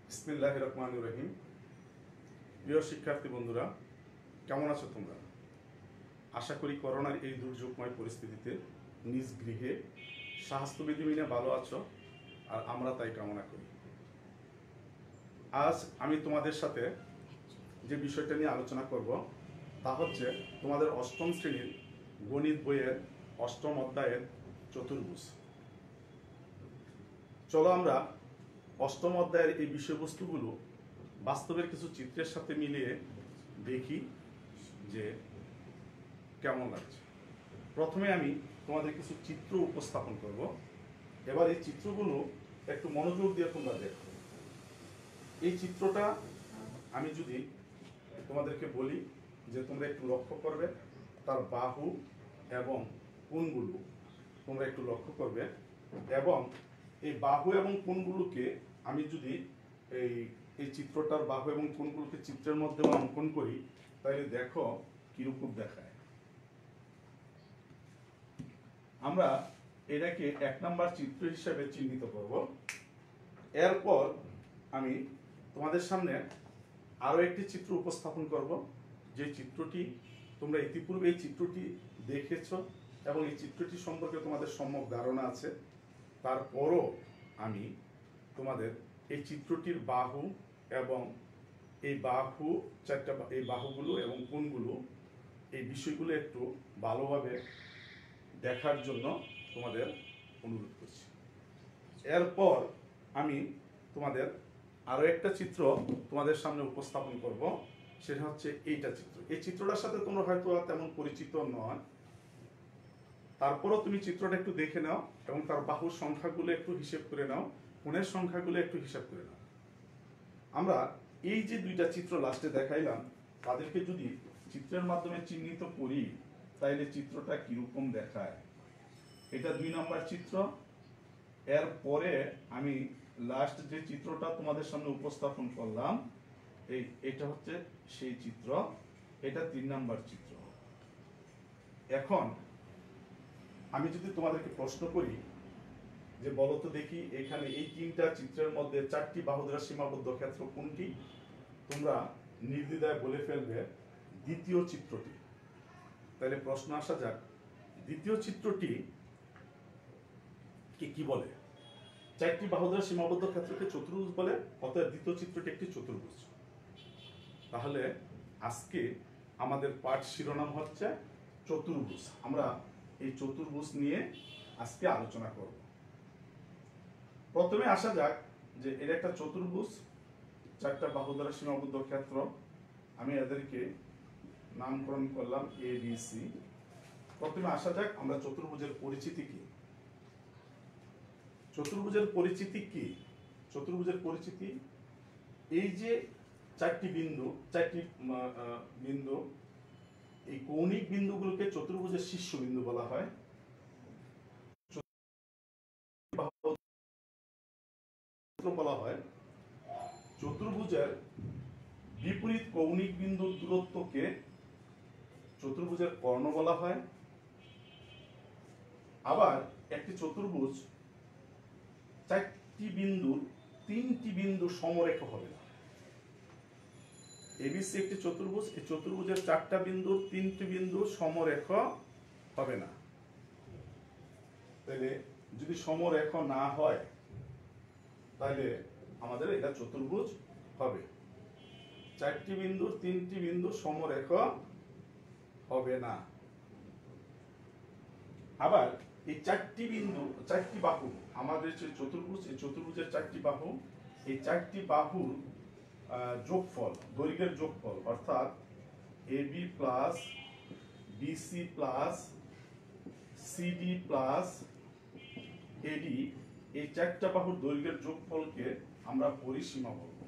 বিসমিল্লাহির রহমানির রহিম। প্রিয় শিক্ষার্থী বন্ধুরা, কেমন আছো তোমরা? আশা করি করোনার এই দুর্যোগময় পরিস্থিতিতে নিজ গৃহে স্বাস্থ্যবিধি মেনে ভালো আছো, আর আমরা তাই কামনা করি। আজ আমি তোমাদের সাথে যে বিষয়টা নিয়ে আলোচনা করব তা হচ্ছে তোমাদের অষ্টম শ্রেণীর গণিত বইয়ের অষ্টম অধ্যায়ের চতুর্ভুজ। চলো আমরা অষ্টম অধ্যায়ের এই বিষয়বস্তুগুলো বাস্তবের কিছু চিত্রের সাথে মিলিয়ে দেখি যে কেমন লাগছে। প্রথমে আমি তোমাদের কিছু চিত্র উপস্থাপন করব। এবার এই চিত্রগুলো একটু মনোযোগ দিয়ে তোমরা দেখো। এই চিত্রটা আমি যদি তোমাদেরকে বলি যে তোমরা একটু লক্ষ্য করবে, তার বাহু এবং কোণগুলো তোমরা একটু লক্ষ্য করবে, এবং এই বাহু এবং কোণগুলোকে আমি যদি এই চিত্রটার বাহু এবং কোণগুলোকে চিত্রের মধ্যে অঙ্কন করি, তাহলে দেখো কিরকম দেখায়। আমরা এটাকে 1 নম্বর চিত্র হিসেবে চিহ্নিত করব। এরপর আমি তোমাদের সামনে আরো একটি চিত্র উপস্থাপন করব, যে চিত্রটি তোমরা ইতিপূর্বে এই চিত্রটি দেখেছো এবং এই চিত্রটি সম্পর্কে তোমাদের সম্যক ধারণা আছে। তারপরও আমি তোমাদের এই চিত্রটির বাহু এবং এই বাহুগুলো এবং কোণগুলো, এই বিষয়গুলো একটু ভালোভাবে দেখার জন্য তোমাদের অনুরোধ করছি। এরপর আমি তোমাদের আরো একটা চিত্র তোমাদের সামনে উপস্থাপন করব, সেটা হচ্ছে এইটা চিত্র। এই চিত্রটার সাথে তোমরা হয়তো তেমন পরিচিত নয়, তারপরও তুমি চিত্রটা একটু দেখে নাও এবং তার বাহুর সংখ্যাগুলো একটু হিসেব করে নাও, কোণের সংখ্যাগুলো একটু হিসাব করে নাও। আমরা এই যে দুইটা চিত্র লাস্টে দেখাইলাম, তাদেরকে যদি চিত্রের মাধ্যমে চিহ্নিত করি, তাইলে চিত্রটা কিরকম দেখায়। এটা 2 নম্বর চিত্র। এরপরে আমি লাস্ট যে চিত্রটা তোমাদের সামনে উপস্থাপন করলাম, এটা হচ্ছে সেই চিত্র। এটা 3 নম্বর চিত্র। এখন আমি যদি তোমাদেরকে প্রশ্ন করি যে বলো তো দেখি, এখানে এই 3টা চিত্রের মধ্যে 4টি বাহু দ্বারা সীমাবদ্ধ ক্ষেত্র কোনটি? তোমরা নির্দ্বিধায় বলে ফেলবে দ্বিতীয় চিত্রটি। তাহলে প্রশ্ন আসা যাক, দ্বিতীয় চিত্রটি কি বলে? 4টি বাহু দ্বারা সীমাবদ্ধ ক্ষেত্রকে চতুর্ভুজ বলে, অতএব দ্বিতীয় চিত্রটি একটি চতুর্ভুজ। তাহলে আজকে আমাদের পাঠ শিরোনাম হচ্ছে চতুর্ভুজ। আমরা এই চতুর্ভুজ নিয়ে আজকে আলোচনা করব। প্রথমে আসা যাক যে এর একটা চতুর্ভুজ, 4টা বাহু দ্বারা সীমাবদ্ধ ক্ষেত্র। আমি এদেরকে নামকরণ করলাম এ বি সি। প্রথমে আসা যাক আমরা চতুর্ভুজের পরিচিতি কি। চতুর্ভুজের পরিচিতি কি? চতুর্ভুজের পরিচিতি, এই যে 4টি বিন্দু, এই কৌণিক বিন্দুগুলোকে চতুর্ভুজের শীর্ষবিন্দু বলা হয়। বলা হয় চতুর্ভুজের বিপরীত কৌণিক বিন্দুর দূরত্বকে চতুর্ভুজের কর্ণ বলা হয়। আবার একটি চতুর্ভুজ 4টি বিন্দুর 3টি বিন্দু সমরেখ হবে না। এবিসি একটি চতুর্ভুজ, এই চতুর্ভুজের 4টা বিন্দুর 3টি বিন্দু সমরেখ হবে না। তাহলে যদি সমরেখ না হয়, তাহলে আমাদের এটা চতুর্ভুজ হবে। 4টি বিন্দুর 3টি বিন্দু সমরেখ হবে না। আবার এই 4টি বাহু আমাদের যে চতুর্ভুজ, এই চতুর্ভুজের 4টি বাহু, এই 4টি বাহুর যোগফল, দৈর্ঘ্যের যোগফল, অর্থাৎ AB plus BC plus CD plus AD, এই 4টা বাহুর দৈর্ঘ্যের যোগফলকে আমরা পরিসীমা বলবো।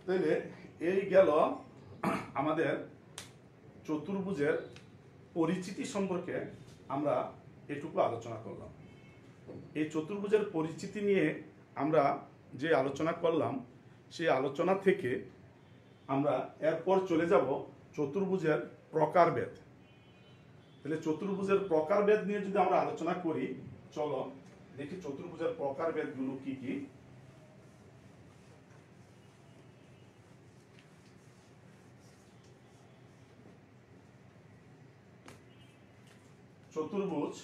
তাহলে এই গেল আমাদের চতুর্ভুজের পরিচিতি সম্পর্কে আমরা এটুকু আলোচনা করলাম। এই চতুর্ভুজের পরিচিতি নিয়ে আমরা যে আলোচনা করলাম, সেই আলোচনা থেকে আমরা এরপর চলে যাব চতুর্ভুজের প্রকারভেদ। তাহলে চতুর্ভুজের প্রকারভেদ নিয়ে যদি আমরা আলোচনা করি, চলো দেখি চতুর্ভুজের প্রকারভেদগুলো কি কি। চতুর্ভুজ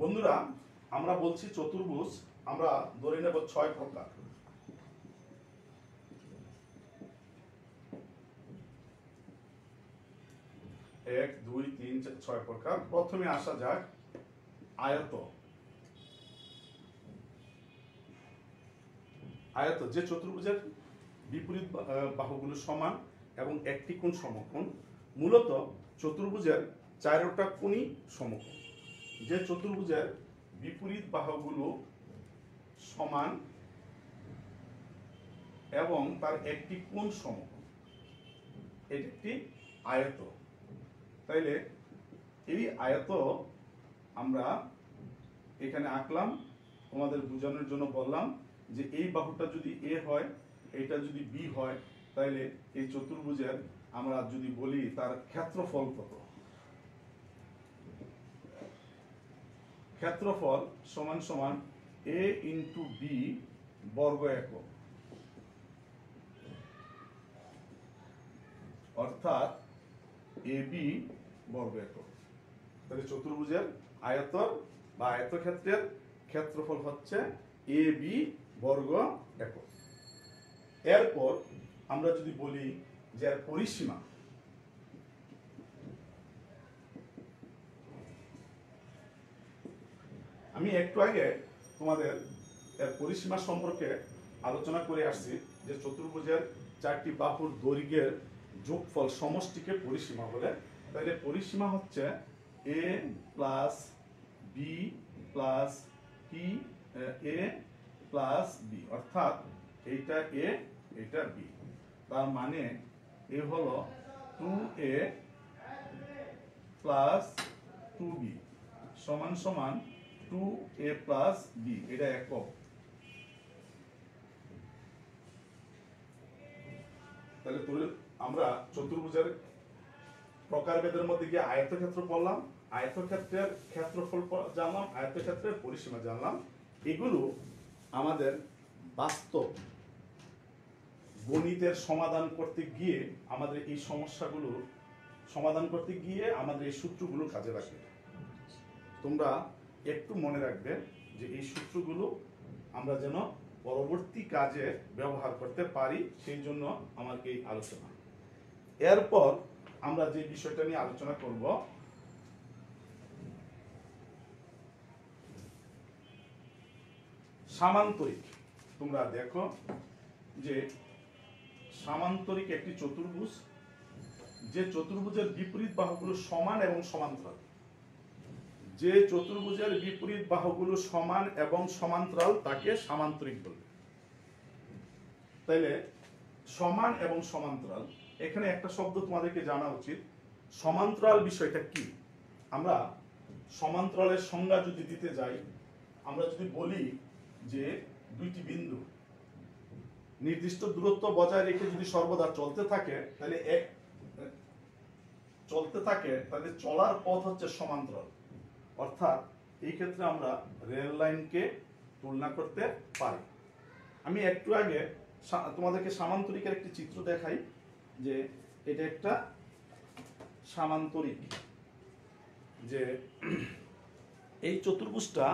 বন্ধুরা, আমরা বলছি চতুর্ভুজ আমরা ধরে নেব 6 প্রকার। এক, দুই, তিন, 6 প্রকার। প্রথমে আসা যাক আয়ত। আয়ত যে চতুর্ভুজের বিপরীত বাহুগুলো সমান এবং একটি কোণ সমকোণ। মূলত চতুর্ভুজের 4টা কোণই সমকোণ। যে চতুর্ভুজের বিপরীত বাহুগুলো সমান এবং তার একটি কোণ সমকোণ, এটি একটি আয়ত। তাইলে এই আয়ত আমরা এখানে আঁকলাম, তোমাদের বোঝানোর জন্য বললাম যে এই বাহুটা যদি এ হয়, এটা যদি বি হয়, তাহলে এই চতুর্ভুজের আমরা যদি বলি তার ক্ষেত্রফল কত। ক্ষেত্রফল সমান সমান a ইন্টু বি বর্গ একক, অর্থাৎ এ বি বর্গ একক। তাহলে চতুর্ভুজের আয়তন বা আয়তক্ষেত্রের ক্ষেত্রফল হচ্ছে এ বি বর্গ একক। এরপর আমরা যদি বলি যে এর পরিসীমা, আমি একটু আগে তোমাদের এর পরিসীমা সম্পর্কে আলোচনা করে আসছি যে চতুর্ভুজের 4টি বাহুর দৈর্ঘ্যের যোগফল সমষ্টিকে পরিসীমা বলে। তাহলে পরিসীমা হচ্ছে A plus B plus P A plus B, অর্থাৎ এইটা এ এটা বি। তার মানে এ হলো 2a প্লাস 2b সমান সমান 2a প্লাস বি, এটা একক। তাহলে আমরা চতুর্ভুজের প্রকারভেদের মধ্যে গিয়ে আয়তক্ষেত্র পড়লাম, আয়তক্ষেত্রের ক্ষেত্রফল জানলাম, আয়তক্ষেত্রের পরিসীমা জানলাম। এগুলো আমাদের বাস্তব গণিতের সমাধান করতে গিয়ে আমাদের এই সমস্যাগুলো সমাধান করতে গিয়ে আমাদের এই সূত্রগুলো কাজে লাগবে। তোমরা একটু মনে রাখবে যে এই সূত্রগুলো আমরা যেন পরবর্তী কাজে ব্যবহার করতে পারি, সেই জন্য আমার এই আলোচনা। এরপর আমরা যে বিষয়টা নিয়ে আলোচনা করব, সামান্তরিক। তোমরা দেখো যে সামান্তরিক একটি চতুর্ভুজ, যে চতুর্ভুজের বিপরীত বাহুগুলো সমান এবং সমান্তরাল। যে চতুর্ভুজের বিপরীত বাহুগুলো সমান এবং সমান্তরাল তাকে সামান্তরিক বলে। তাইলে সমান এবং সমান্তরাল, এখানে একটা শব্দ তোমাদেরকে জানা উচিত। সমান্তরাল বিষয়টা কি? আমরা সমান্তরালের সংজ্ঞা যদি দিতে যাই, আমরা যদি বলি যে দুইটি বিন্দু নির্দিষ্ট দূরত্ব বজায় রেখে যদি সর্বদা চলতে থাকে, তাহলে চলার পথ হচ্ছে সমান্তরাল। অর্থাৎ এই ক্ষেত্রে আমরা রেল লাইনকে তুলনা করতে পারি। আমি একটু আগে তোমাদেরকে সামান্তরিকের একটি চিত্র দেখাই, যে এটা একটা সামান্তরিক। যে এই চতুর্ভুজটা,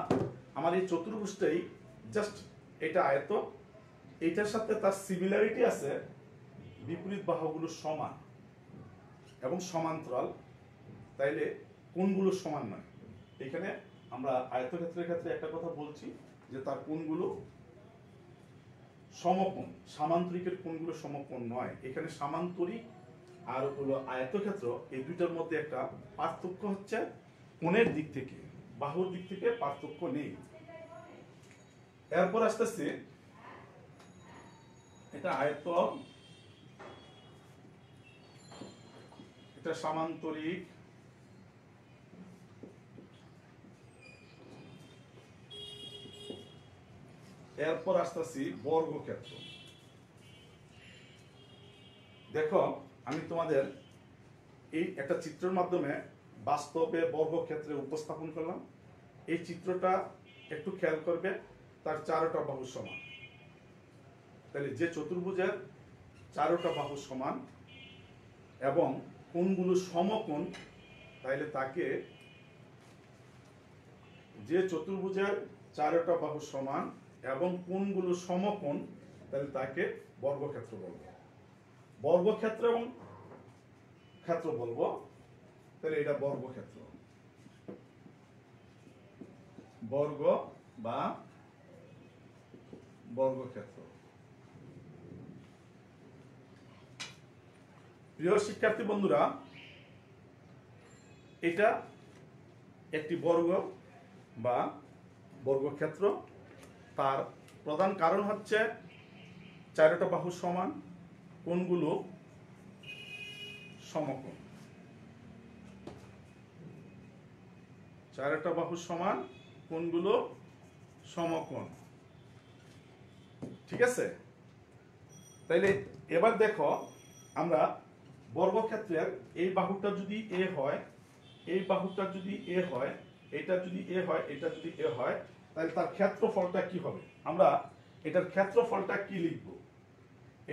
আমার এই চতুর্ভুজটাই জাস্ট এটা আয়ত, এটার সাথে তার সিমিলারিটি আছে, বিপরীত বাহুগুলো সমান এবং সমান্তরাল, তাইলে কোণগুলো সমান নয়। এখানে আমরা আয়তক্ষেত্রের ক্ষেত্রে একটা কথা বলছি যে তার কোণগুলো সমকোণ, সামান্তরিকের কোণগুলো সমকোণ নয়। এখানে সামান্তরিক আর হলো আয়তক্ষেত্র, এই দুইটার মধ্যে একটা পার্থক্য হচ্ছে কোণের দিক থেকে, বাহুর দিক থেকে পার্থক্য নেই। এরপর আসতেছে এটা আয়ত, এটা সামান্তরিক, এরপর আসতেছি বর্গক্ষেত্র। দেখো আমি তোমাদের এই একটা চিত্রের মাধ্যমে বাস্তবে বর্গক্ষেত্রে উপস্থাপন করলাম। এই চিত্রটা একটু খেয়াল করবে, তার চারোটা বাহু সমান। তাহলে যে চতুর্ভুজের চারোটা বাহু সমান এবং কোণগুলো সমকোণ, তাহলে তাকে, যে চতুর্ভুজের চারোটা বাহু সমান এবং কোণগুলো সমকোণ, তাহলে তাকে বর্গক্ষেত্র বলবো। বর্গক্ষেত্র এবং ক্ষেত্র বলবো, তাহলে এটা বর্গক্ষেত্র, বর্গ বা বর্গক্ষেত্র। প্রিয় শিক্ষার্থী বন্ধুরা, এটা একটি বর্গ বা বর্গক্ষেত্র। তার প্রধান কারণ হচ্ছে চারোটা বাহু সমান, কোণগুলো সমকোণ। চারোটা বাহু সমান, কোণগুলো সমকোণ। ঠিক আছে? তাইলে এবার দেখো, আমরা বর্গক্ষেত্রের এই বাহুটা যদি এ হয়, এই বাহুটা যদি এ হয়, এটা যদি এ হয়, এটা যদি এ হয়, তাহলে তার ক্ষেত্রফলটা কি হবে? আমরা এটার ক্ষেত্রফলটা কি লিখব?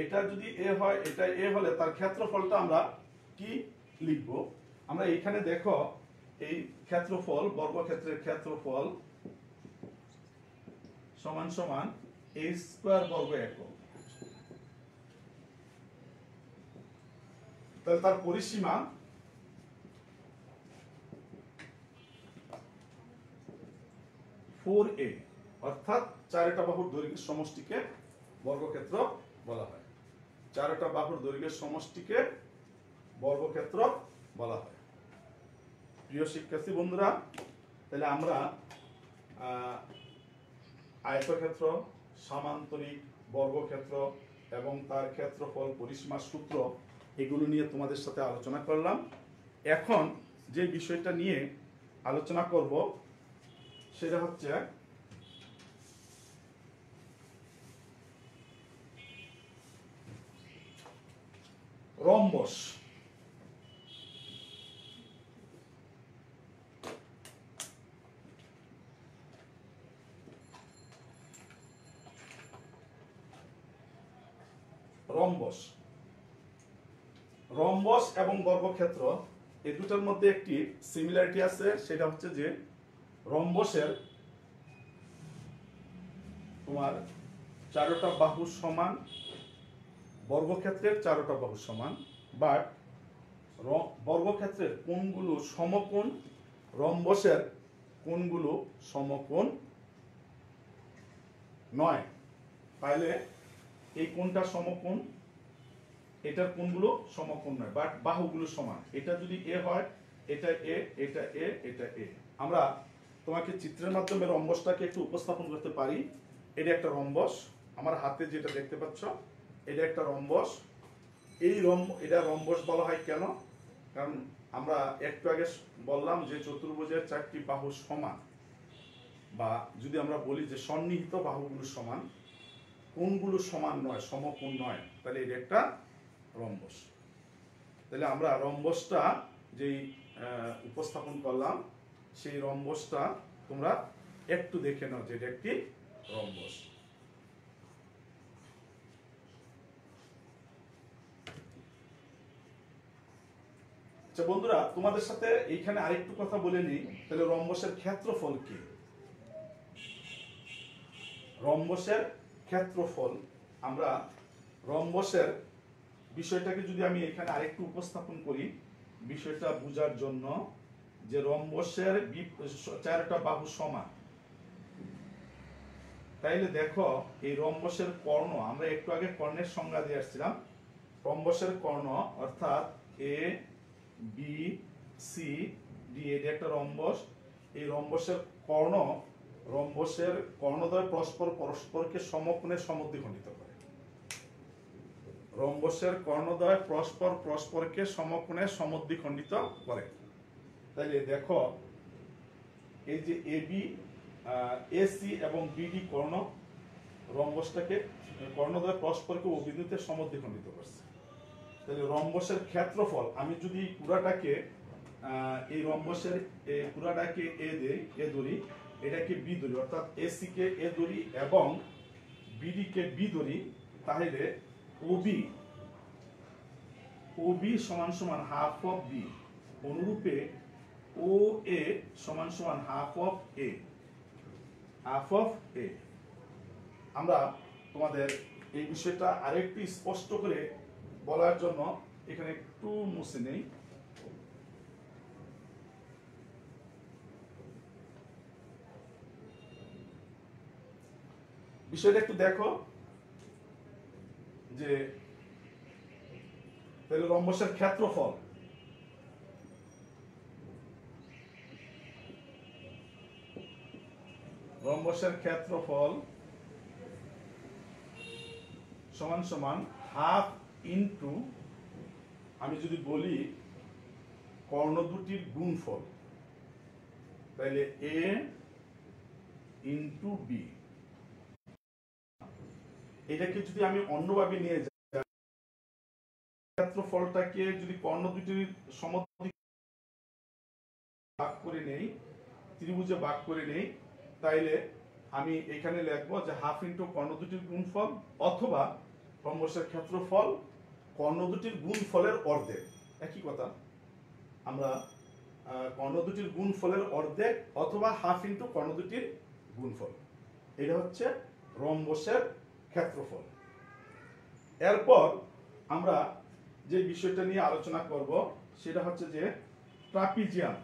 এটা যদি এ হয়, এটা এ হলে তার ক্ষেত্রফলটা আমরা কি লিখব? আমরা এখানে দেখো, এই ক্ষেত্রফল, বর্গক্ষেত্রের ক্ষেত্রফল সমান সমান a স্কয়ার বর্গ একক। তাহলে তার পরিসীমা ফোর এ, অর্থাৎ চারটা বাহুর দৈর্ঘ্যের সমষ্টিকে বর্গক্ষেত্র বলা হয়। চারটা বাহুর দৈর্ঘ্যের সমষ্টিকে বর্গক্ষেত্র বলা হয়। প্রিয় শিক্ষার্থী বন্ধুরা, তাহলে আমরা আয়তক্ষেত্র, সামান্তরিক, বর্গক্ষেত্র এবং তার ক্ষেত্রফল, পরিসীমার সূত্র, এগুলো নিয়ে তোমাদের সাথে আলোচনা করলাম। এখন যে বিষয়টা নিয়ে আলোচনা করব সেটা হচ্ছে রম্বস। রম্বস, রম্বস এবং বর্গক্ষেত্র এই দুটার মধ্যে একটি সিমিলারিটি আছে, সেটা হচ্ছে যে রম্বসের তোমার চারোটা বাহু সমান, বর্গক্ষেত্রের চারোটা বাহু সমান, বাট বর্গক্ষেত্রের কোণগুলো সমকোণ, রম্বসের কোণগুলো সমকোণ নয়। তাহলে এই কোণটা সমকোণ, এটার কোণগুলো সমকোণ নয়, বাট বাহুগুলো সমান। এটা যদি এ হয়, এটা এ, এটা এ, এটা এ। আমরা তোমাকে চিত্রের মাধ্যমে রম্বসটাকে একটু উপস্থাপন করতে পারি। এটা একটা রম্বস, আমার হাতে যেটা দেখতে পাচ্ছ, এটা একটা রম্বস। এটা রম্বস বলা হয় কেন? কারণ আমরা একটু আগে বললাম যে চতুর্ভুজের চারটি বাহু সমান, বা যদি আমরা বলি যে সন্নিহিত বাহুগুলো সমান, কোণগুলো সমান নয়, সমকোণ নয়, তাহলে এটা একটা রম্বস। তাহলে আমরা রম্বসটা যেই উপস্থাপন করলাম, সেই রম্বসটা তোমরা একটু দেখে নাও যে এটা একটি রম্বস। আচ্ছা বন্ধুরা, তোমাদের সাথে এইখানে আরেকটু কথা বলে নিই। তাহলে রম্বসের ক্ষেত্রফল কি? রম্বসের ক্ষেত্রফল, আমরা রম্বসের বিষয়টাকে যদি আমি এখানে আরেকটু উপস্থাপন করি বিষয়টা বোঝার জন্য, যে রম্বসের চারটা বাহু সমান, তাইলে দেখো এই রম্বসের কর্ণ, আমরা একটু আগে কর্ণের সংজ্ঞা দিয়ে আসছিলাম। রম্বসের কর্ণ অর্থাৎ এ বি সি ডি, এটা একটা রম্বস। এই রম্বসের কর্ণ, রম্বসের কর্ণদ্বয় পরস্পরকে সমকোণে সমদ্বিখণ্ডিত করে। রম্বসের কর্ণদ্বয় পরস্পরকে সমকোণে সমদ্বিখণ্ডিত করে। তাইলে দেখো এই যে এবি, এসি এবং বিডি কর্ণ রম্বসটাকে, কর্ণদ্বয় পরস্পরকে ও বিন্দুতে সমদ্বিখণ্ডিত করছে। তাহলে রম্বসের ক্ষেত্রফল আমি যদি পুরাটাকে এই রম্বসের পুরাটাকে এ দেই, এ ধরি, এটাকে বি ধরি, অর্থাৎ এসি কে এ ধরি এবং বিডি কে বি ধরি, তাহলে ওবি ওবি সমান সমান হাফ অফ বি, অনুরূপে ও এ সমান সমান half of A, half of A. আমরা তোমাদের এই বিষয়টা আরেকটু স্পষ্ট করে বলার জন্য এখানে একটু মুছে নেই। বিষয়টা একটু দেখো যে তাহলে রম্বসের ক্ষেত্রফল সমান সমান হাফ ইনটু, আমি যদি বলি কর্ণ দুটির গুণফল, তাহলে এ ইনটু বি। এটাকে যদি আমি অন্যভাবে নিয়ে যাই, ক্ষেত্রফলটাকে যদি কর্ণ দুটির সমদ্বিখ ভাগ করে নেই, ত্রিভুজে ভাগ করে নেই, তাইলে আমি এখানে লিখবো যে হাফ ইনটু কর্ণ দুটির গুণফল, অথবা রম্বসের ক্ষেত্রফল কর্ণ দুটির গুণফলের অর্ধেক। একই কথা, আমরা কর্ণ দুটির গুণফলের অর্ধেক অথবা হাফ ইনটু কর্ণ দুটির গুণফল, এটা হচ্ছে রম্বসের ক্ষেত্রফল। এরপর আমরা যে বিষয়টা নিয়ে আলোচনা করব সেটা হচ্ছে যে ট্রাপিজিয়াম।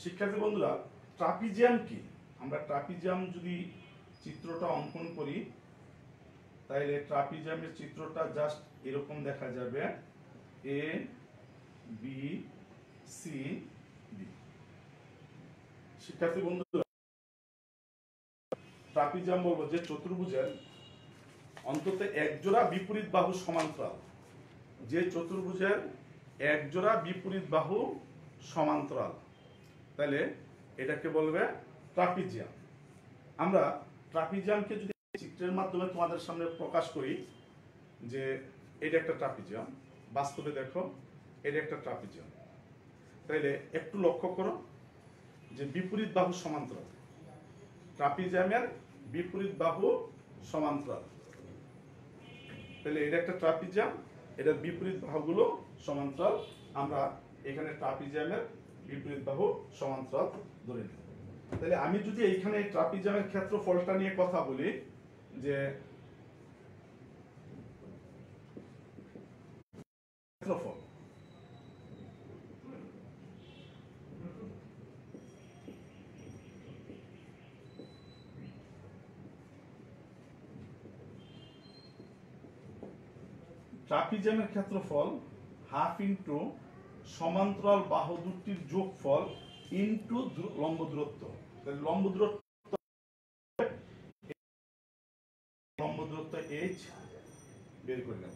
শিক্ষার্থী বন্ধুরা, ট্রাপিজিয়াম কি? আমরা ট্রাপিজিয়াম যদি চিত্রটা অঙ্কন করি, তাহলে ট্রাপিজিয়ামের চিত্রটা জাস্ট এরকম দেখা যাবে, এ বি সি ডি। শিক্ষার্থী বন্ধুরা, ট্রাপিজিয়াম বলবো যে চতুর্ভুজের অন্তত এক জোড়া বিপরীত বাহু সমান্তরাল, যে চতুর্ভুজের এক জোড়া বিপরীত বাহু সমান্তরাল, তাহলে এটাকে বলবে ট্রাপিজিয়াম। আমরা ট্রাপিজিয়ামকে যদি চিত্রের মাধ্যমে তোমাদের সামনে প্রকাশ করি যে এটা একটা ট্রাপিজিয়াম, বাস্তবে দেখো এটা একটা ট্রাপিজিয়াম, তাহলে একটু লক্ষ্য করো যে বিপরীত বাহু সমান্তরাল, ট্রাপিজিয়ামের বিপরীত বাহু সমান্তরাল, তাহলে এটা একটা ট্রাপিজিয়াম, এটার বিপরীত বাহুগুলো সমান্তরাল। আমরা এখানে ট্রাপিজিয়ামের বিপরীত বাহু সমান্তরাল ধরে নিই। তাহলে আমি যদি এইখানে ট্রাপিজিয়ামের ক্ষেত্রফলটা নিয়ে কথা বলি, যে ক্ষেত্রফল ট্রাপিজিয়ামের ক্ষেত্রফল হাফ ইনটু সমান্তরাল বাহু দুটির যোগফল ইনটু লম্ব দূরত্ব। লম্ব দূরত্ব h বের করে নেব।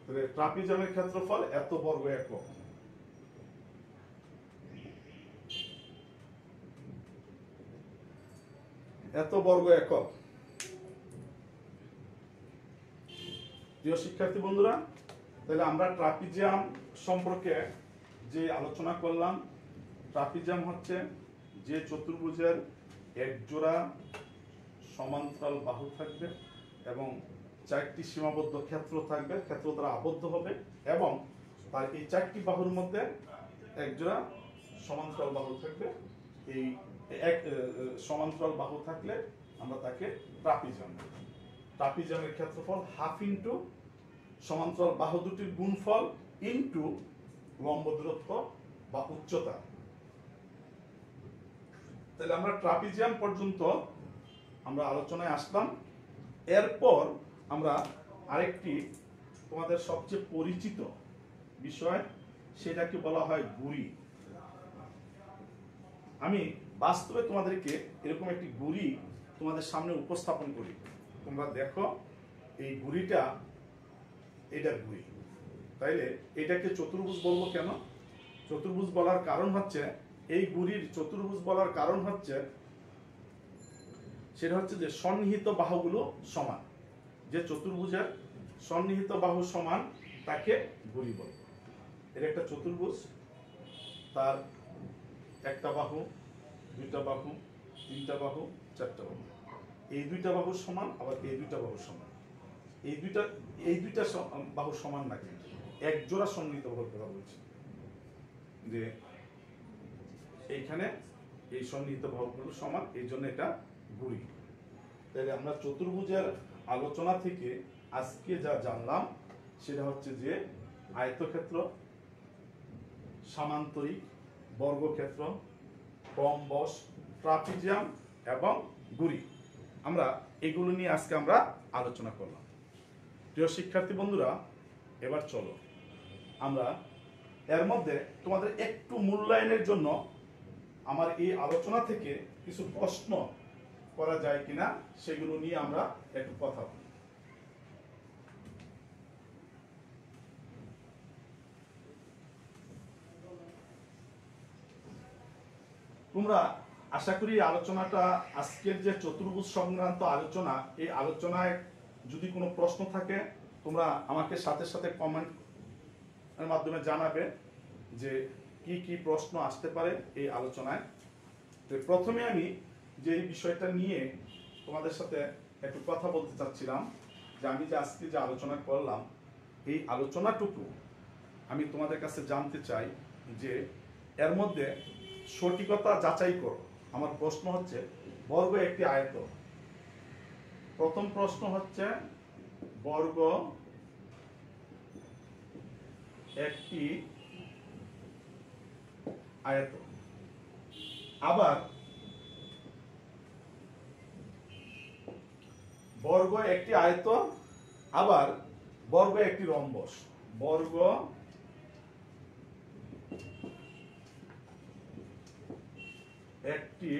তাহলে ট্রাপিজিয়ামের ক্ষেত্রফল এত বর্গ একক, এত বর্গ একক। প্রিয় শিক্ষার্থী বন্ধুরা, তাহলে আমরা ট্রাপিজিয়াম সম্পর্কে যে আলোচনা করলাম, ট্রাপিজিয়াম হচ্ছে যে চতুর্ভুজের এক জোড়া সমান্তরাল বাহু থাকবে এবং চারটি সীমাবদ্ধ ক্ষেত্র থাকবে, ক্ষেত্র দ্বারা আবদ্ধ হবে, এবং তার এই চারটি বাহুর মধ্যে এক জোড়া সমান্তরাল বাহু থাকবে। এই এক সমান্তরাল বাহু থাকলে আমরা তাকে ট্রাপিজিয়াম বলি। ট্রাপিজিয়ামের ক্ষেত্রফল হাফ ইনটু সমান্তরাল বাহু দুটির গুণফল ইনটু লম্ব দূরত্ব বা উচ্চতা। তাহলে আমরা ট্রাপিজিয়াম পর্যন্ত আমরা আলোচনায় আসলাম। এরপর আমরা আরেকটি তোমাদের সবচেয়ে পরিচিত বিষয়, সেটাকে বলা হয় গুড়ি। আমি বাস্তবে তোমাদেরকে এরকম একটি ঘুড়ি তোমাদের সামনে উপস্থাপন করি। তোমরা দেখো এই ঘুড়িটা, এটা ঘুড়ি, তাইলে এটাকে চতুর্ভুজ বলবো কেন? চতুর্ভুজ বলার কারণ হচ্ছে, এই ঘুড়ির চতুর্ভুজ বলার কারণ হচ্ছে, সেটা হচ্ছে যে সন্নিহিত বাহুগুলো সমান। যে চতুর্ভুজের সন্নিহিত বাহু সমান তাকে ঘুড়ি বলে। এর একটা চতুর্ভুজ, তার একটা বাহু, দুইটা বাহু, তিনটা বাহু, চারটা বাহু, এই দুইটা বাহু সমান, আবার এই দুইটা বাহু সমান। এই দুইটা বাহু সমান না, কিন্তু এক জোড়া সন্নিহিত বাহুর কথা বলছি, যে এইখানে এই সন্নিহিত বাহুগুলো সমান, এই জন্য এটা ঘুড়ি। তাহলে আমরা চতুর্ভুজের আলোচনা থেকে আজকে যা জানলাম সেটা হচ্ছে যে আয়তক্ষেত্র, সামান্তরিক, বর্গক্ষেত্র, রম্বস, ট্রাপিজিয়াম এবং ঘুড়ি, আমরা এগুলো নিয়ে আজকে আমরা আলোচনা করলাম। প্রিয় শিক্ষার্থী বন্ধুরা, এবার চলো আমরা এর মধ্যে তোমাদের একটু মূল্যায়নের জন্য আমার এই আলোচনা থেকে কিছু প্রশ্ন করা যায় কিনা সেগুলো নিয়ে আমরা একটু কথা বলি। তোমরা আশা করি আলোচনাটা, আজকের যে চতুর্ভুজ সংক্রান্ত আলোচনা, এই আলোচনায় যদি কোনো প্রশ্ন থাকে তোমরা আমাকে সাথে সাথে কমেন্টের মাধ্যমে জানাবে যে কি কি প্রশ্ন আসতে পারে এই আলোচনায়। তো প্রথমে আমি যে এই বিষয়টা নিয়ে তোমাদের সাথে একটু কথা বলতে চাচ্ছিলাম, যে আমি যে আজকে যে আলোচনা করলাম, এই আলোচনাটুকু আমি তোমাদের কাছে জানতে চাই যে এর মধ্যে সঠিকতা যাচাই করো। আমার প্রশ্ন হচ্ছে, বর্গ একটি আয়ত। প্রথম প্রশ্ন হচ্ছে, বর্গ একটি আয়ত। আবার বর্গ একটি আয়ত, আবার বর্গ একটি রম্বস। বর্গ একটি,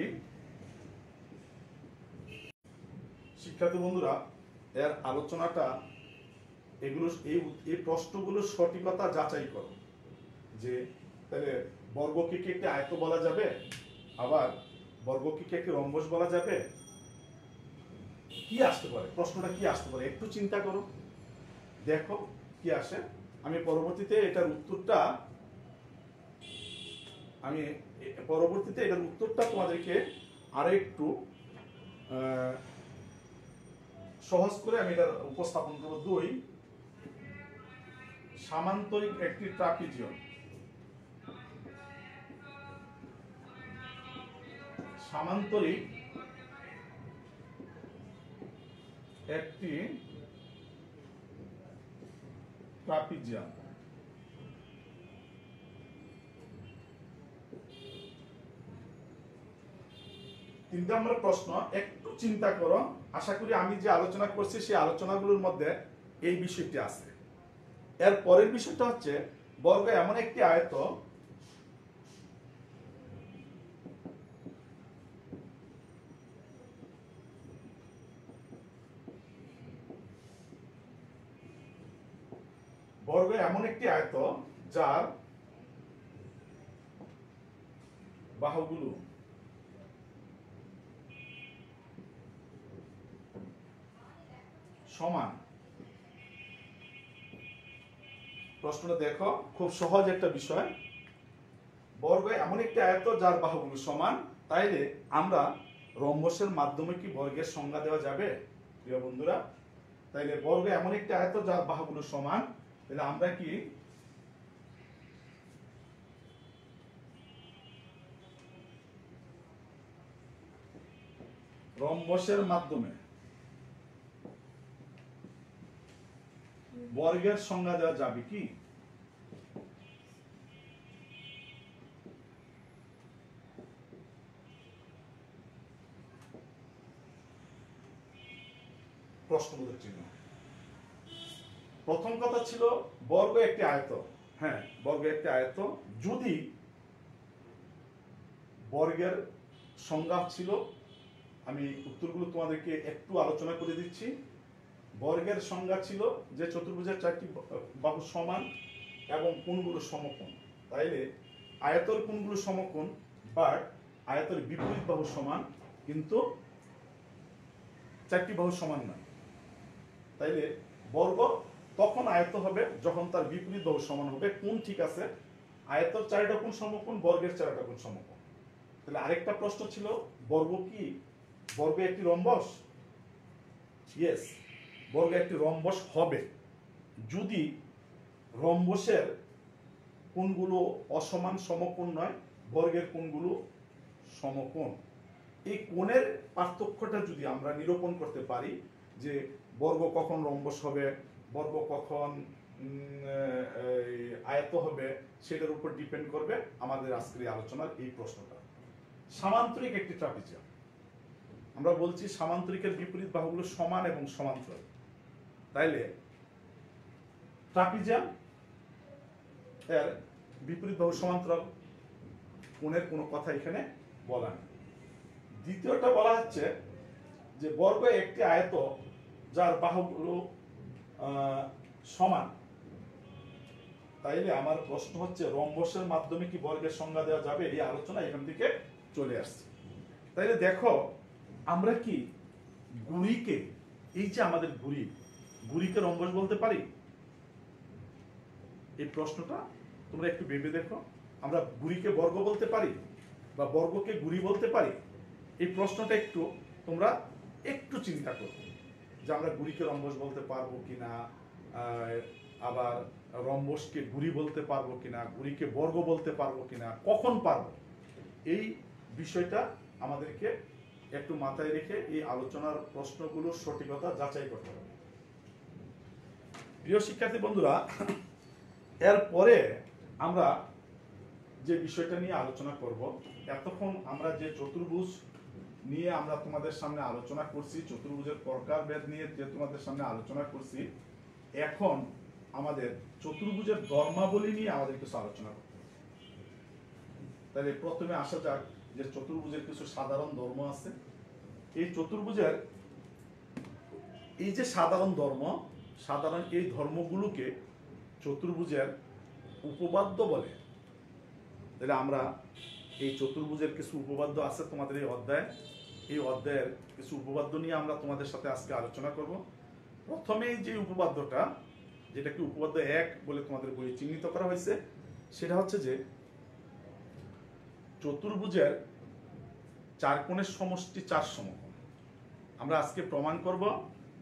শিক্ষার্থী বন্ধুরা, এর আলোচনাটা, এগুলো এই প্রশ্নগুলোর সঠিকতা যাচাই করো, যে তাহলে বর্গকে কি একটি আয়ত বলা যাবে, আবার বর্গকে কি একটি রম্বস বলা যাবে, কি আসতে পারে, প্রশ্নটা কি আসতে পারে একটু চিন্তা করো, দেখো কি আসে। আমি পরবর্তীতে এটার উত্তরটা তোমাদেরকে আরো একটু সহজ করে আমি এটা উপস্থাপন করব। 2, সামান্তরিক একটি ট্রাপিজিয়ম। সামান্তরিক একটি ট্রাপিজিয়াম। 3 নম্বর প্রশ্ন, একটু চিন্তা করো, আশা করি আমি যে আলোচনা করছি সেই আলোচনাগুলোর মধ্যে এই বিষয়টি আছে। এর পরের বিষয়টা হচ্ছে, বর্গ এমন একটি আয়ত যার বাহুগুলো সমান। প্রশ্নটা দেখো, খুব সহজ একটা বিষয়। বর্গ এমন একটি আয়ত যার বাহুগুলো সমান, তাইলে আমরা রম্বসের মাধ্যমে কি বর্গের সংজ্ঞা দেওয়া যাবে প্রিয় বন্ধুরা? তাইলে বর্গ এমন একটি আয়ত যার বাহুগুলো সমান, তাহলে আমরা কি রম্বসের মাধ্যমে বর্গের সংজ্ঞা দেওয়া যাবে কি? প্রশ্নবোধক চিহ্ন। প্রথম কথা ছিল বর্গ একটি আয়ত। হ্যাঁ, বর্গ একটি আয়ত বর্গের সংজ্ঞা ছিল, আমি উত্তরগুলো তোমাদেরকে একটু আলোচনা করে দিচ্ছি। বর্গের সংজ্ঞা ছিল যে চতুর্ভুজের 4টি বাহু সমান এবং কোণগুলো সমকোণ। তাইলে আয়তর কোণগুলো সমকোণ, বাট আয়তের বিপরীত বাহু সমান, কিন্তু 4টি বাহু সমান নয়। তাইলে বর্গ তখন আয়ত হবে যখন তার বিপরীত বাহু সমান হবে। কোণ ঠিক আছে, আয়তর 4টা কোণ সমকোণ, বর্গের 4টা কোণ সমকোণ। তাহলে আরেকটা প্রশ্ন ছিল, বর্গ কি? বর্গ একটি রম্বস? ইয়েস, বর্গ একটি রম্বস হবে যদি রম্বসের কোণগুলো অসমান সমকোণ নয়, বর্গের কোণগুলো সমকোণ। এই কোণের পার্থক্যটা যদি আমরা নিরূপণ করতে পারি, যে বর্গ কখন রম্বস হবে, বর্গ কখন আয়ত হবে, সেটার উপর ডিপেন্ড করবে আমাদের আজকের আলোচনার এই প্রশ্নটা। সামান্তরিক একটি ট্রাপিজিয়াম, আমরা বলছি সামান্তরিকের বিপরীত বাহুগুলো সমান এবং সমান্তরাল। তাইলে ট্রাপিজিয়াম এর বিপরীত বাহু সমান্তরাল, কোণের কোনো কথা এখানে বলা নেই। দ্বিতীয়টা বলা হচ্ছে যে বর্গ একটি আয়ত যার বাহুগুলো সমান। তাইলে আমার প্রশ্ন হচ্ছে, রম্বসের মাধ্যমে কি বর্গের সংজ্ঞা দেওয়া যাবে? এই আলোচনা এখান থেকে চলে আসছে। তাইলে দেখো, আমরা কি গুড়িকে, এই যে আমাদের গুড়িকে রম্বস বলতে পারি? এই প্রশ্নটা তোমরা একটু ভেবে দেখো। আমরা গুড়িকে বর্গ বলতে পারি বা বর্গকে গুড়ি বলতে পারি? এই প্রশ্নটা একটু তোমরা একটু চিন্তা করো, যে আমরা গুড়িকে রম্বস বলতে পারবো কিনা, আবার রম্বসকে গুড়ি বলতে পারবো কিনা, গুড়িকে বর্গ বলতে পারবো কিনা, কখন পারবো? এই বিষয়টা আমাদেরকে একটু মাথায় রেখে এই আলোচনার প্রশ্নগুলোর সঠিকতা যাচাই করতে হবে। প্রিয় শিক্ষার্থী বন্ধুরা, এরপরে আমরা যে বিষয়টা নিয়ে আলোচনা করব, এতক্ষণ আমরা যে চতুর্ভুজ নিয়ে আমরা তোমাদের সামনে আলোচনা করছি, চতুর্ভুজের প্রকারভেদ নিয়ে যে তোমাদের সামনে আলোচনা করছি, এখন আমাদের চতুর্ভুজের ধর্মাবলী নিয়ে আমাদের কিছু আলোচনা করতে হবে। তাহলে প্রথমে আসা যাক যে চতুর্ভুজের কিছু সাধারণ ধর্ম আছে। এই চতুর্ভুজের এই যে সাধারণ ধর্ম, সাধারণ এই ধর্মগুলোকে চতুর্ভুজের উপপাদ্য বলে। তাহলে আমরা এই চতুর্ভুজের কিছু উপপাদ্য আছে তোমাদের এই অধ্যায়ে, এই অধ্যায়ের কিছু উপপাদ্য নিয়ে আমরা তোমাদের সাথে আজকে আলোচনা করব। প্রথমে যে উপপাদ্যটা, যেটাকে উপপাদ্য 1 বলে তোমাদের বইয়ে চিহ্নিত করা হয়েছে, সেটা হচ্ছে যে চতুর্ভুজের 4 কোণের সমষ্টি 4 সমকোণ। আমরা আজকে প্রমাণ করব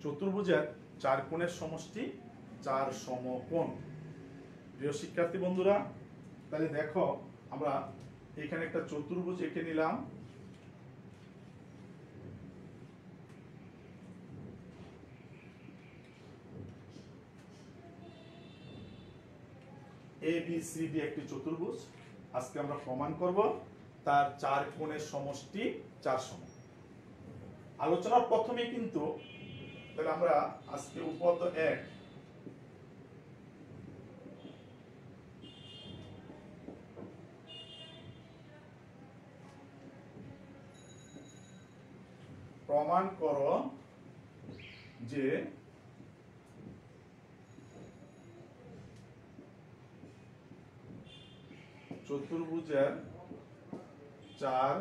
চতুর্ভুজের 4 কোণের সমষ্টি 4 সমকোণ। প্রিয় শিক্ষার্থী বন্ধুরা, তাহলে দেখো, আমরা এখানে একটা চতুর্ভুজ এঁকে নিলাম। ABCD একটি চতুর্ভুজ। আজকে আমরা প্রমাণ করব তার 4 কোণের সমষ্টি 4 সমকোণ। আলোচনার প্রথমে কিন্তু তাহলে আমরা আজকে উপপাদ্য 1 প্রমাণ করো যে চতুর্ভুজের 4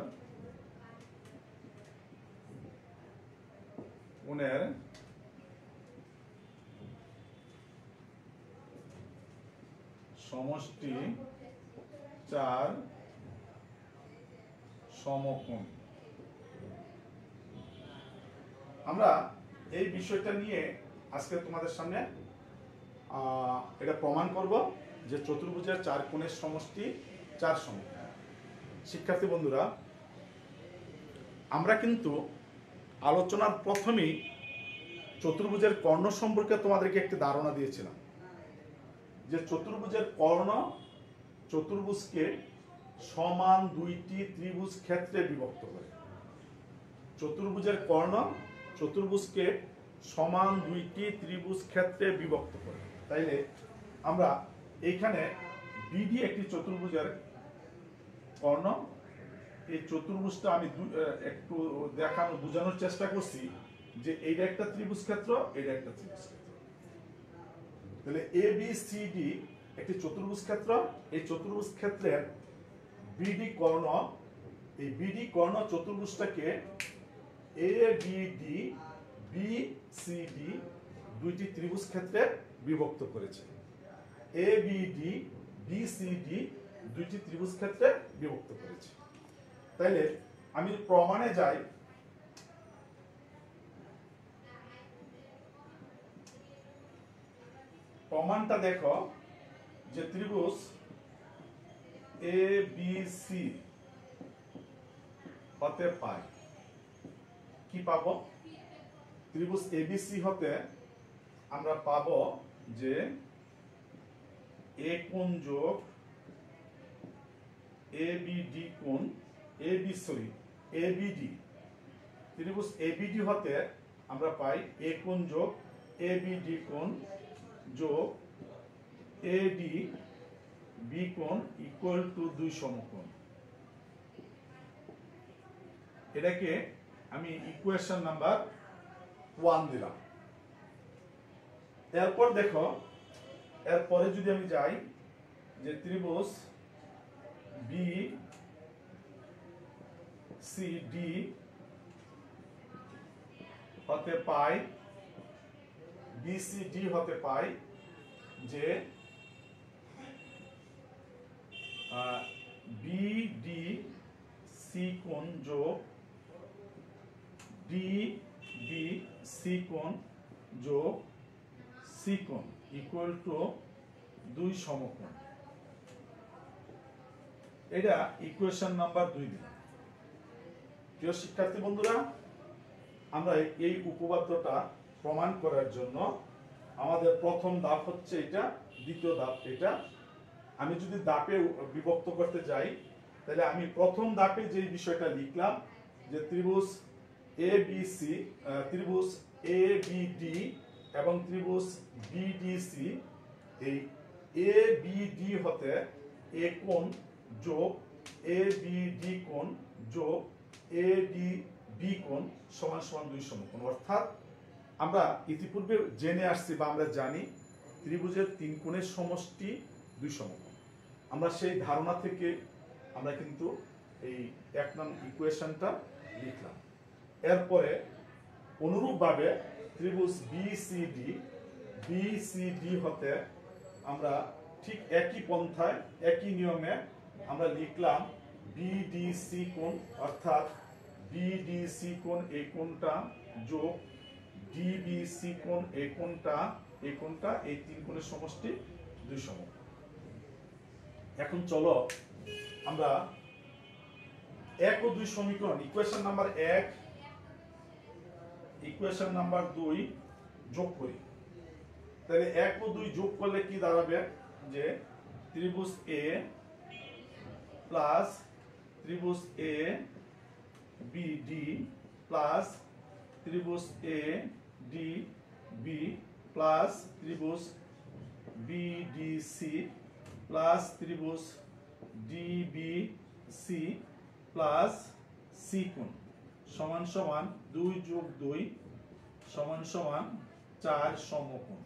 কোণের সমষ্টি 4 সমকোণ। আমরা এই বিষয়টা নিয়ে আজকে তোমাদের সামনে এটা প্রমাণ করব যে চতুর্ভুজের 4 কোণের সমষ্টি 4 সমকোণ। শিক্ষার্থী বন্ধুরা, আমরা কিন্তু আলোচনার প্রথমেই চতুর্ভুজের কর্ণ সম্পর্কে তোমাদেরকে একটি ধারণা দিয়েছিলাম, যে চতুর্ভুজের কর্ণ চতুর্ভুজকে সমান 2টি ত্রিভুজ ক্ষেত্রে বিভক্ত করে। চতুর্ভুজের কর্ণ চতুর্ভুজকে সমান 2টি ত্রিভুজ ক্ষেত্রে বিভক্ত করে। তাইলে আমরা এইখানে BD একটি চতুর্ভুজের কর্ণ, এই চতুর্ভুজটা আমি একটু বোঝানোর চেষ্টা করছি যে এইটা একটা ত্রিভুজ ক্ষেত্র, এটা একটা ত্রিভুজ ক্ষেত্র। তাহলে এ বি সি ডি একটি চতুর্ভুজ ক্ষেত্র। এই চতুর্ভুজ ক্ষেত্রের বিডি কর্ণ, এই বিডি কর্ণ চতুর্ভুজটাকে A B D B C D দুইটি ত্রিভুজ ক্ষেত্রে বিভক্ত করেছে। A B D B C D দুইটি ত্রিভুজ ক্ষেত্রে বিভক্ত করেছে। তাইলে আমি প্রমাণে যাই, প্রমাণটা দেখো যে ত্রিভুজ এ বি সি হতে পাই কি পাবো? ত্রিভুজ এবিসি হতে আমরা পাবো যে এ কোণ যোগ এবিডি কোণ এবিডি। ত্রিভুজ এবিডি হতে আমরা পাই এ কোণ যোগ এবিডি কোণ যোগ এডি বি কোণ ইকুয়াল টু 2 সমকোণ। এটাকে আমি ইকুয়েশন নাম্বার 1 দিলাম। এরপর দেখো, এরপরে যদি আমি যাই যে ত্রিভুজ বি সি ডি হতে পাই বিসিডি হতে পাই যে বিডি সি কোণ যোগ ডি বি সি কোণ যোগ সি কোণ ইকুয়াল টু 2 সমকোণ। এটা ইকুয়েশন নাম্বার 2 দিলাম। প্রিয় শিক্ষার্থী বন্ধুরা, আমরা এই উপপাদ্যটা প্রমাণ করার জন্য আমাদের প্রথম ধাপ হচ্ছে এটা, দ্বিতীয় ধাপ এটা। আমি যদি ধাপে বিভক্ত করতে যাই, তাহলে আমি প্রথম ধাপে যে বিষয়টা লিখলাম যে ত্রিভুজ এ বি সি, ত্রিভুজ এ বি ডি এবং ত্রিভুজ বিডিসি, এই এ বি ডি হতে এ কোণ যোগ এ বি ডি কোণ যোগ এ ডি বি কোণ সমান সমান 2 সমকোণ। অর্থাৎ আমরা ইতিপূর্বে জেনে আসছি বা আমরা জানি ত্রিভুজের 3 কোণের সমষ্টি 2 সমকোণ। আমরা সেই ধারণা থেকে আমরা কিন্তু এই 1 নং ইকুয়েশনটা লিখলাম। এরপরে অনুরূপভাবে ত্রিভুজ বিসিডি হতে আমরা ঠিক একই পন্থায় একই নিয়মে আমরা লিখলাম বিডিসি কোণ, অর্থাৎ বিডিসি কোণ এই কোণটা যোগ ডিবিসি কোণ এই কোণটা, এই 3 কোণের সমষ্টি 2 সমকোণ। এখন চলো আমরা 1 ও 2 সমীকরণ, ইকুয়েশন নাম্বার 1 ইকুয়েশন নাম্বার 2 যোগ করি। তাহলে 1 ও 2 যোগ করলে কি দাঁড়াবে যে ত্রিভুজ এ প্লাস ত্রিভুজ এ বি ডি প্লাস ত্রিভুজ এ ডি বি প্লাস ত্রিভুজ বিডিসি প্লাস ত্রিভুজ ডিবিসি প্লাস সি কোণ সমান সমান 2 যোগ 2 সমান সমান 4 সমকোণ।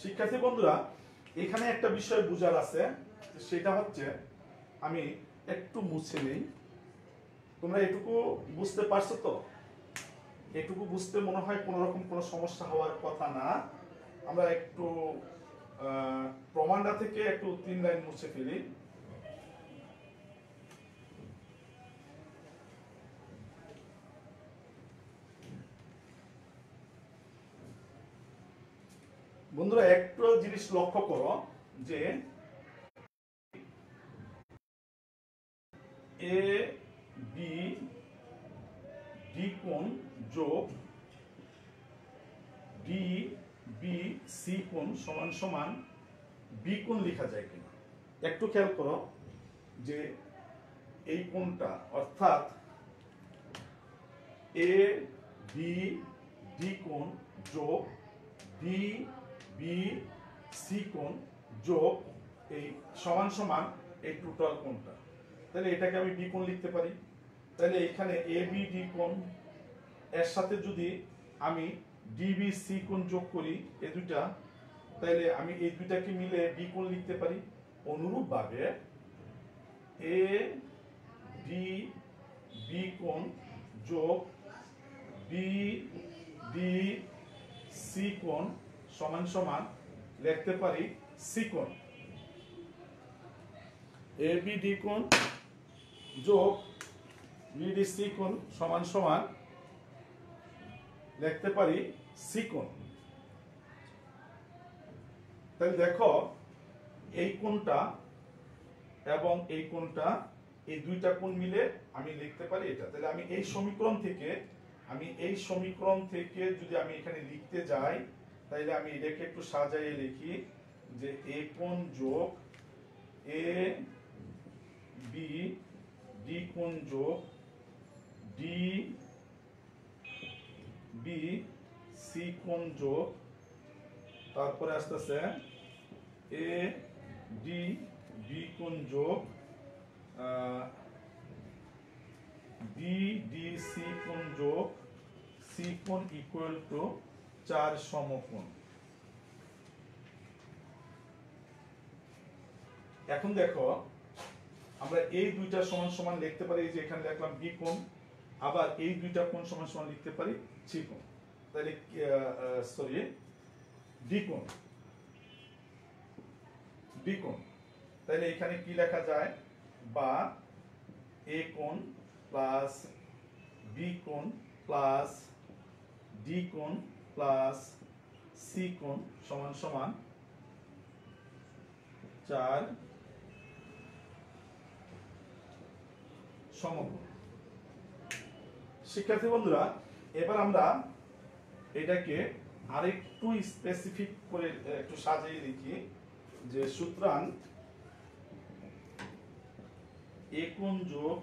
শিক্ষার্থী বন্ধুরা, এখানে একটা বিষয় বুঝার আছে, সেটা হচ্ছে আমি একটু মুছে নেই। তোমরা এটুকু বুঝতে পারছো তো? এটুকু বুঝতে মনে হয় কোনো রকম কোনো সমস্যা হওয়ার কথা না। আমরা একটু প্রমাণটা থেকে একটু 3 লাইন মুছে ফেলি। বন্ধুরা একটু জিনিস লক্ষ্য করো যে এ বি ডি কোণ যোগ ডি বি সি কোণ সমান সমান বি কোণ লেখা যায় কিনা একটু খেয়াল করো যে এই কোণটা, অর্থাৎ এ বি ডি কোণ যোগ ডি বি সি কোণ যোগ এই সমান সমান এই টোটাল কোণটা। তাহলে এটাকে আমি বি কোণ লিখতে পারি। তাহলে এখানে এ বি ডি কোণ এর সাথে যদি আমি ডিবি সি কোণ যোগ করি এই দুইটা, তাহলে আমি এই দুইটাকে মিলে বি কোণ লিখতে পারি। অনুরূপভাবে এ ডি বি কোণ যোগ বি ডি সি কোণ সমান সমান লিখতে পারি সি কোণ। এ বি ডি কোণ যোগ বি ডি সি কোণ সমান সমান লিখতে পারি সি কোণ। তাহলে দেখো এই কোণটা এবং এই কোণটা, এই দুইটা কোণ মিলে আমি লিখতে পারি এটা। তাহলে আমি এই সমীকরণ থেকে যদি আমি এখানে লিখতে যাই, তাহলে আমি এটাকে একটু সাজাইয়ে লিখি যে এ কোণ যোগ এ বি ডি কোণ যোগ ডি বি সি কোণ যোগ, তারপরে আসতেছে এ ডি বি কোণ যোগ ডি ডি সি কোণ যোগ সি কোণ ইকুয়াল টু 4 সমকোণ। এখন দেখো আমরা এই দুইটা সমান সমান লিখতে পারি, এই যে এখানে লিখলাম বি কোণ, আবার এই দুইটা কোণ সমান সমান লিখতে পারি সি কোণ। তাহলে সরি ডি কোণ, বি কোণ। তাহলে এখানে কি লেখা যায়, বা এ কোণ প্লাস বি কোণ প্লাস ডি কোণ প্লাস সি কোণ সমান সমান 4 সমকোণ। শিক্ষার্থী বন্ধুরা, এবার আমরা এটাকে আরেকটু স্পেসিফিক করে একটু সাজিয়ে লিখি যে সুতরাং এ কোণ যোগ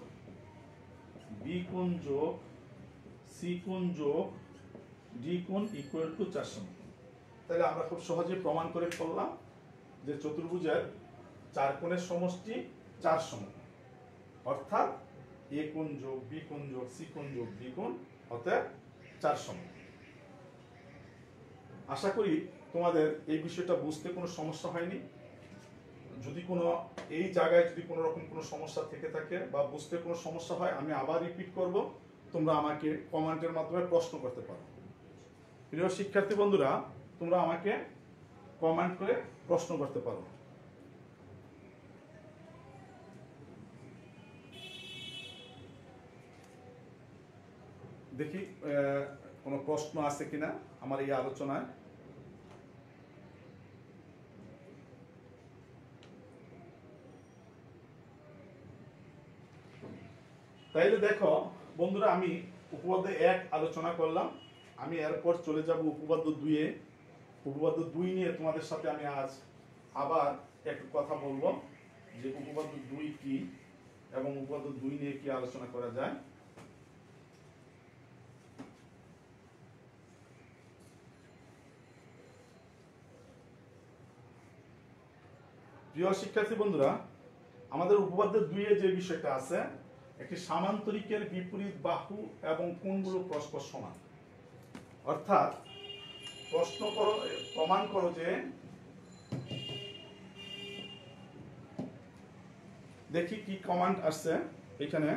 বি কোণ যোগ সি কোণ যোগ ডি কোণ ইকুয়াল টু 4 সমকোণ। তাহলে আমরা খুব সহজে প্রমাণ করে ফেললাম যে চতুর্ভুজের 4 কোণের সমষ্টি 4 সমকোণ, অর্থাৎ এ কোণ যোগ বি কোণ যোগ সি কোণ যোগ ডি কোণ অর্থাৎ 4 সমকোণ। আশা করি তোমাদের এই বিষয়টা বুঝতে কোনো সমস্যা হয়নি। যদি কোনো এই জায়গায় যদি কোনো রকম কোনো সমস্যা থেকে থাকে বা বুঝতে কোনো সমস্যা হয়, আমি আবার রিপিট করব, তোমরা আমাকে কমেন্টের মাধ্যমে প্রশ্ন করতে পারো। প্রিয় শিক্ষার্থী বন্ধুরা, তোমরা আমাকে কমেন্ট করে প্রশ্ন করতে পারো। দেখি কোনো প্রশ্ন আছে কিনা আমার এই আলোচনায়। তাইলে দেখো বন্ধুরা, আমি উপপাদ্য 1 আলোচনা করলাম, আমি এরপর চলে যাব উপপাদ্য 2-এ। উপপাদ্য 2 নিয়ে তোমাদের সাথে আমি আজ আবার একটু কথা বলবো যে উপপাদ্য 2 কি এবং উপপাদ্য 2 নিয়ে কি আলোচনা করা যায়। প্রিয় শিক্ষার্থী বন্ধুরা, আমাদের উপপাদ্য 2-এ যে বিষয়টা আছে, একটি সামান্তরিকের বিপরীত বাহু এবং কোণগুলো পরস্পর সমান। অর্থাৎ প্রমাণ করো যে, দেখি কি কমান্ড আসছে এখানে।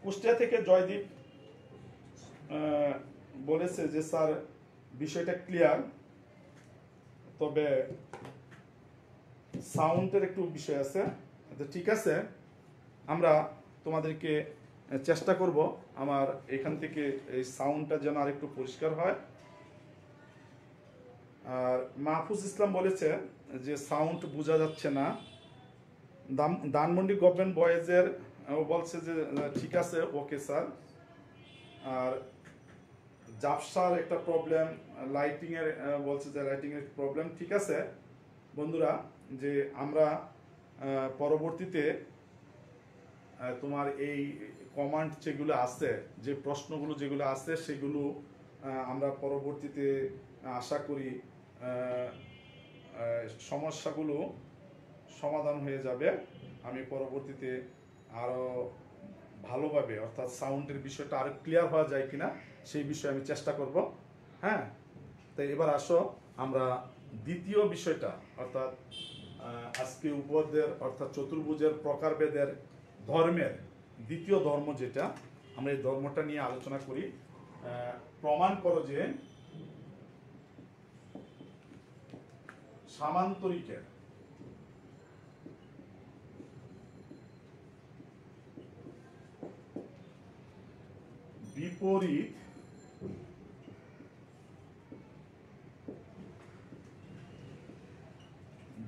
কুষ্টিয়া থেকে জয়দীপ বলেছে যে স্যার বিষয়টা ক্লিয়ার, তবে সাউন্ডের একটু বিষয় আছে। ঠিক আছে, আমরা তোমাদেরকে চেষ্টা করব আমার এখান থেকে এই সাউন্ডটা যেন আরেকটু পরিষ্কার হয়। আর মাহফুজ ইসলাম বলেছে যে সাউন্ড বোঝা যাচ্ছে না। ধানমন্ডি গভর্নমেন্ট বয়েজের বলছে যে ঠিক আছে, ওকে স্যার। আর জাফসার একটা প্রবলেম, লাইটিংয়ের বলছে যে লাইটিংয়ের প্রবলেম। ঠিক আছে বন্ধুরা, যে আমরা পরবর্তীতে তোমার এই কমান্ড যেগুলো আছে, যে প্রশ্নগুলো যেগুলো আছে সেগুলো আমরা পরবর্তীতে আশা করি সমস্যাগুলো সমাধান হয়ে যাবে। আমি পরবর্তীতে আরও ভালোভাবে, অর্থাৎ সাউন্ডের বিষয়টা আরও ক্লিয়ার হওয়া যায় কিনা সেই বিষয়ে আমি চেষ্টা করব। হ্যাঁ, তাই এবার আসো আমরা দ্বিতীয় বিষয়টা, অর্থাৎ আজকে উপপাদ্যের অর্থাৎ চতুর্ভুজের প্রকারভেদের ধর্মের দ্বিতীয় ধর্ম যেটা, আমরা এই ধর্মটা নিয়ে আলোচনা করি। প্রমাণ করো যে সামান্তরিকের বিপরীত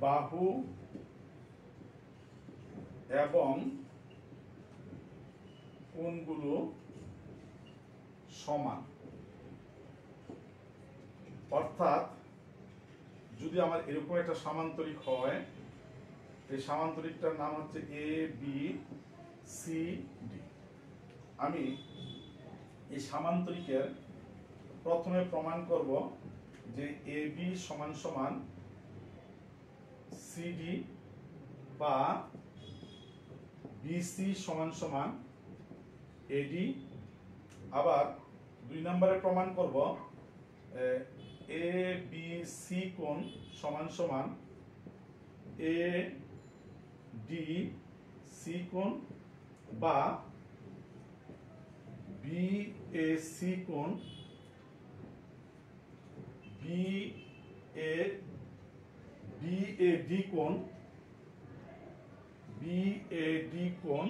বাহু এবং কোণগুলো সমান। অর্থাৎ যদি আমার এরকম একটা সামান্তরিক হয়, এই সামান্তরিকটার নাম হচ্ছে এ বি সি ডি। আমি এই সামান্তরিকের প্রথমে প্রমাণ করব যে এ বি সমান সমান সিডি বা বিসি সমান সমান এডি। আবার 2 নম্বরে প্রমাণ করব এ বি সি কোণ সমান সমান এ ডি সি কোণ বা বি এ সি কোণ বি এ ডি কোণ বিএডি কোণ,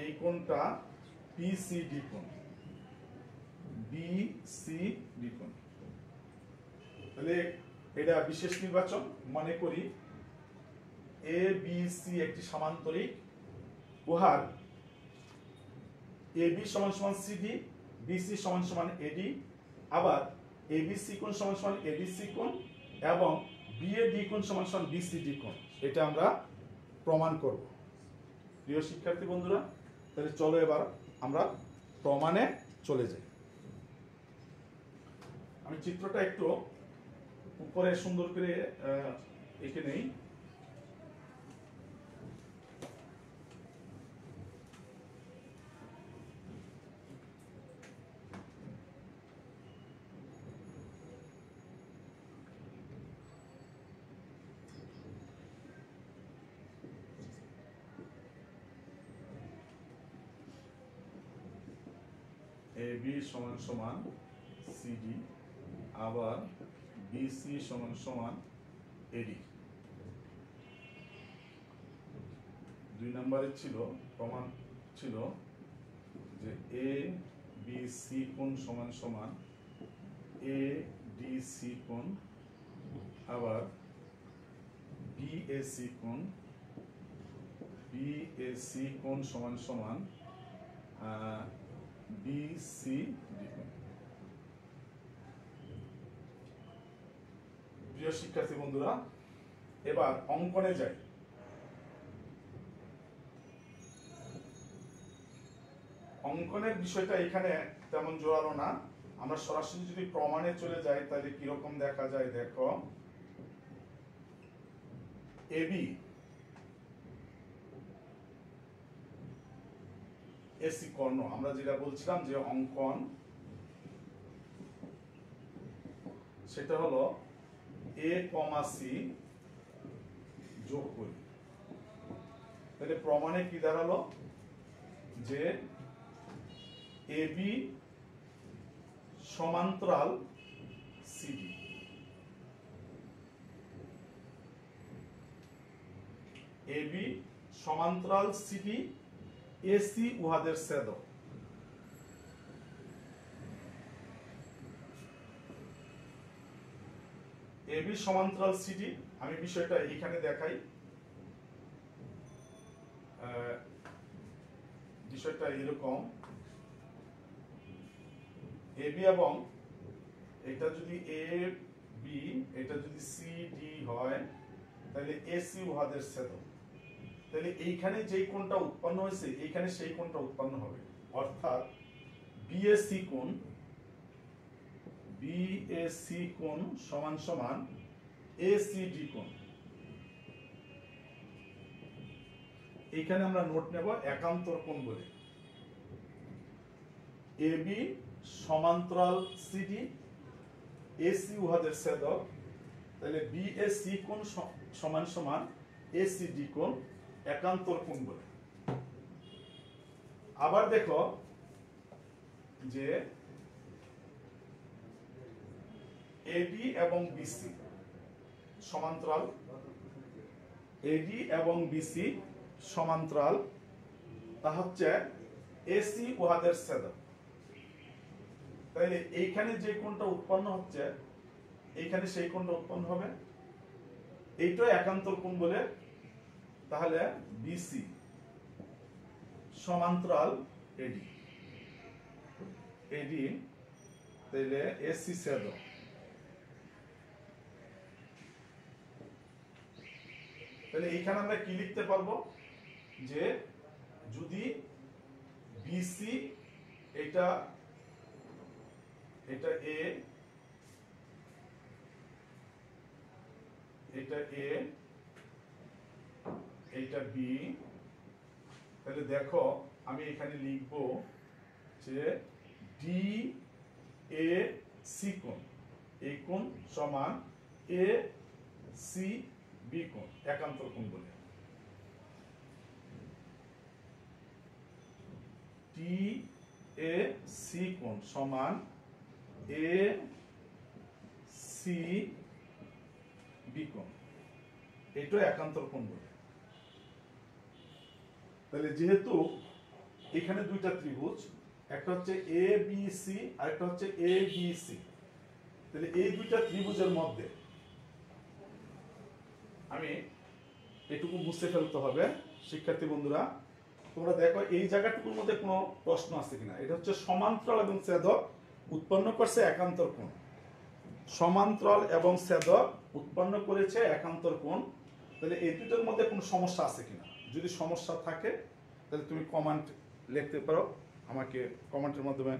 এই কোণটা বিসিডি কোণ, বিসিডি কোণ। তাহলে এটা বিশেষ নির্বাচন। মনে করি এ বি সি একটি সামান্তরিক, উহার এ বি সমান সমান সিডি, বিসি সমান সমান এডি, আবার এ বি সি কোণ সমান সমান এডিসি কোণ এবং বিএডি কোণ সমান সমান বিসিডি কোণ। এটা আমরা প্রমাণ করব। প্রিয় শিক্ষার্থী বন্ধুরা, তাহলে চলো এবার আমরা প্রমাণে চলে যাই। আমি চিত্রটা একটু উপরে সুন্দর করে এঁকে নেই। এ বি সমান সমান সিডি, আবার বিসি সমান সমান এডি। 2 নম্বরে ছিল প্রমাণ ছিল যে এ বি সি কোণ সমান সমান এ ডি সি কোণ, আবার বি এ সি কোণ সমান সমান বিসিডি কোণ। প্রিয় শিক্ষার্থী বন্ধুরা, এবার অঙ্কনে যাই। অঙ্কনের বিষয়টা এখানে তেমন জোরালো না, আমরা সরাসরি যদি প্রমাণে চলে যাই তাহলে কিরকম দেখা যায় দেখো। এবি এসি কর্ণ, আমরা যেটা বলছিলাম যে অঙ্কন, সেটা হলো এ কমা সি যোগ করি। তাহলে প্রমাণে কি দাঁড়ালো যে এবি সমান্তরাল সিডি, এবি সমান্তরাল সিডি, এসি উহাদের ছেদক। এবি সমান্তরাল সিডি, আমি বিষয়টা এইখানে দেখাই। বিষয়টা এরকম, এবি এবং এটা যদি এ বি, এটা যদি সি ডি হয়, তাহলে এসি উহাদের ছেদক। তাহলে এইখানে যেই কোণটা উৎপন্ন হয়েছে এইখানে সেই কোণটা উৎপন্ন হবে। অর্থাৎ বিএসি কোণ বিএসি কোণ সমান সমান এসিডি কোণ। এখানে আমরা নোট নেব একান্তর কোণ বলে। এবি সমান্তরাল সিডি, এসি উহাদের ছেদক, তাহলে বিএসি কোণ সমান সমান এসিডি কোণ একান্তর কোণ বলে। আবার দেখো যে এডি এবং বিসি সমান্তরাল, এডি এবং বিসি সমান্তরাল, তা হচ্ছে এসি উহাদের ছেদক। তাহলে এইখানে যে কোণটা উৎপন্ন হচ্ছে এইখানে সেই কোণটা উৎপন্ন হবে, এইটা একান্তর কোণ বলে। তাহলে বিসি সমান্তরাল এডি, এডি তাহলে এসি ছেদক। তাহলে এইখানে আমরা কি লিখতে পারবো যে যদি বিসি এটা এটা এ, এটা এ, এটা বি, তাহলে দেখো আমি এখানে লিখব যে ডি এ সি কোণ, এই কোণ সমান এ সি বি কোণ একান্তর কোণ বলে। ডি এ সি কোণ সমান এ সি বি কোণ, এটা একান্তর কোণ বলে। তাহলে যেহেতু এখানে দুইটা ত্রিভুজ, একটা হচ্ছে এ বি সি আর একটা হচ্ছে এ বি সি, তাহলে এই দুইটা ত্রিভুজের মধ্যে আমি এটুকু মুছে ফেলতে হবে। শিক্ষার্থী বন্ধুরা তোমরা দেখো এই জায়গাটুকুর মধ্যে কোনো প্রশ্ন আছে কিনা। এটা হচ্ছে সমান্তরাল এবং ছেদক উৎপন্ন করছে একান্তর কোণ, সমান্তরাল এবং ছেদক উৎপন্ন করেছে একান্তর কোণ। তাহলে এই দুটোর মধ্যে কোনো সমস্যা আছে কিনা, যদি সমস্যা থাকে তাহলে তুমি কমেন্ট লিখতে পারো, আমাকে কমেন্টের মাধ্যমে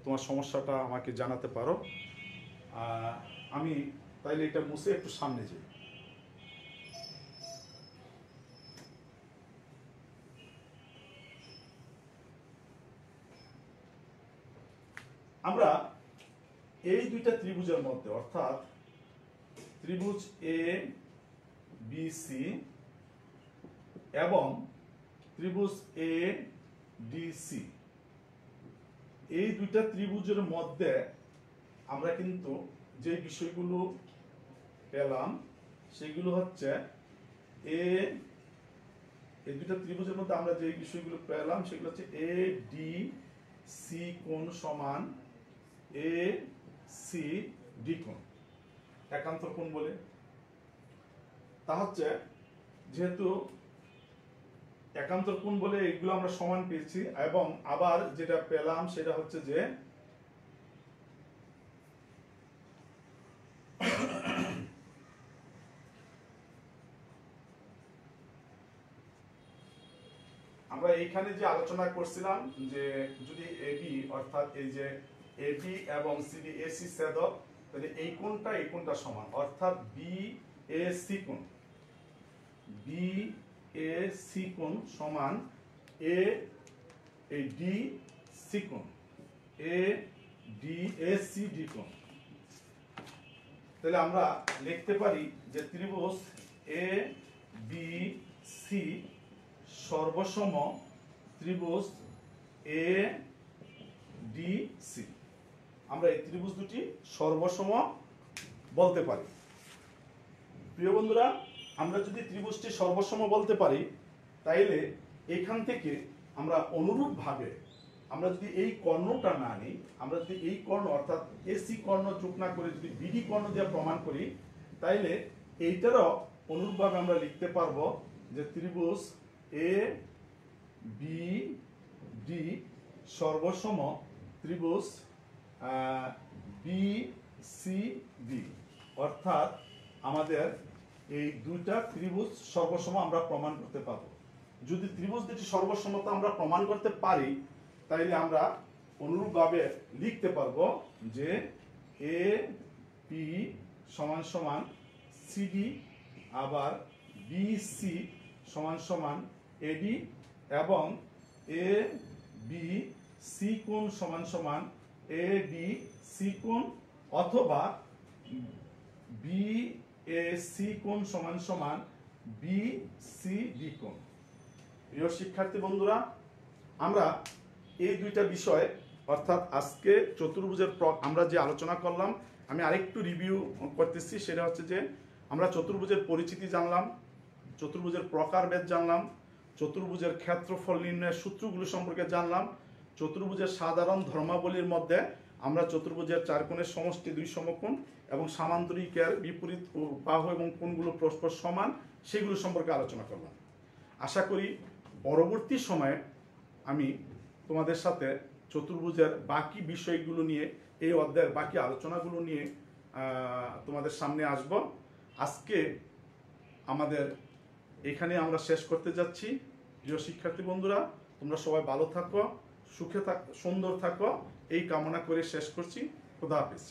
তোমার সমস্যাটা আমাকে জানাতে পারো। আমি তাইলে এটা মুছে একটু সামনে যাই। আমরা এই দুইটা ত্রিভুজের মধ্যে অর্থাৎ ত্রিভুজ এ বি সি এবং ত্রিভুজ এ ডি সি, এই দুইটা ত্রিভুজের মধ্যে আমরা কিন্তু যে বিষয়গুলো পেলাম সেগুলো হচ্ছে এই দুইটা ত্রিভুজের মধ্যে আমরা যে বিষয়গুলো পেলাম সেগুলো হচ্ছে এ ডি সি কোণ সমান এ সি ডি কোণ একান্তর কোণ বলে। তা হচ্ছে যেহেতু একান্তর কোণ বলে এগুলো আমরা সমান পেয়েছি, এবং আবার যেটা পেলাম সেটা হচ্ছে যে আমরা এইখানে যে আলোচনা করছিলাম যে যদি এবি অর্থাৎ এই যে এবি এবং সিডি এসি ছেদক, তাহলে এই কোণটা সমান, অর্থাৎ বি এ সি কোণ, বি এ সি কোণ সমান এ এই ডি সি কোণ, A D A C D কোণ। তাহলে আমরা লিখতে পারি যে ত্রিভুজ এ বি সি সর্বসম ত্রিভুজ এ ডি সি। আমরা এই ত্রিভুজ দুটি সর্বসম বলতে পারি। প্রিয় বন্ধুরা, আমরা যদি ত্রিভুজটি সর্বসম বলতে পারি তাইলে এখান থেকে আমরা অনুরূপভাবে আমরা যদি এই কর্ণটা না নিই, আমরা যদি এই কর্ণ অর্থাৎ এসি কর্ণ যোগ না করে যদি বিডি কর্ণ দিয়ে প্রমাণ করি, তাইলে এইটারও অনুরূপভাবে আমরা লিখতে পারবো যে ত্রিভুজ এ বি ডি সর্বসম ত্রিভুজ বি সি ডি, অর্থাৎ আমাদের এই দুইটা ত্রিভুজ সর্বসম আমরা প্রমাণ করতে পারবো। যদি ত্রিভুজ দুটি সর্বসমতা আমরা প্রমাণ করতে পারি তাইলে আমরা অনুরূপভাবে লিখতে পারবো যে এ পি সমান সমান সিডি, আবার বিসি সমান সমান এডি, এবং এ বি সি কোণ সমান সমান এ ডি সি কোণ, অথবা বি এ সি কোণ সমান সমান বি সি ডি কোণ। প্রিয় শিক্ষার্থী বন্ধুরা, আমরা এই দুইটা বিষয় অর্থাৎ আজকে চতুর্ভুজের আমরা যে আলোচনা করলাম, আমি আরেকটু রিভিউ করতেছি। সেটা হচ্ছে যে আমরা চতুর্ভুজের পরিচিতি জানলাম, চতুর্ভুজের প্রকারভেদ জানলাম, চতুর্ভুজের ক্ষেত্রফল নির্ণয়ের সূত্রগুলো সম্পর্কে জানলাম, চতুর্ভুজের সাধারণ ধর্মাবলীর মধ্যে আমরা চতুর্ভুজের চার কোণের সমষ্টি 2 সমকোণ এবং সামান্তরিকের বিপরীত বাহু এবং কোণগুলো পরস্পর সমান, সেগুলো সম্পর্কে আলোচনা করলাম। আশা করি পরবর্তী সময়ে আমি তোমাদের সাথে চতুর্ভুজের বাকি বিষয়গুলো নিয়ে, এই অধ্যায়ের বাকি আলোচনাগুলো নিয়ে তোমাদের সামনে আসব। আজকে আমাদের এখানে আমরা শেষ করতে যাচ্ছি। প্রিয় শিক্ষার্থী বন্ধুরা, তোমরা সবাই ভালো থাকো, সুখে থাকো, সুন্দর থাকো, এই কামনা করে শেষ করছি। খোদা হাফেজ।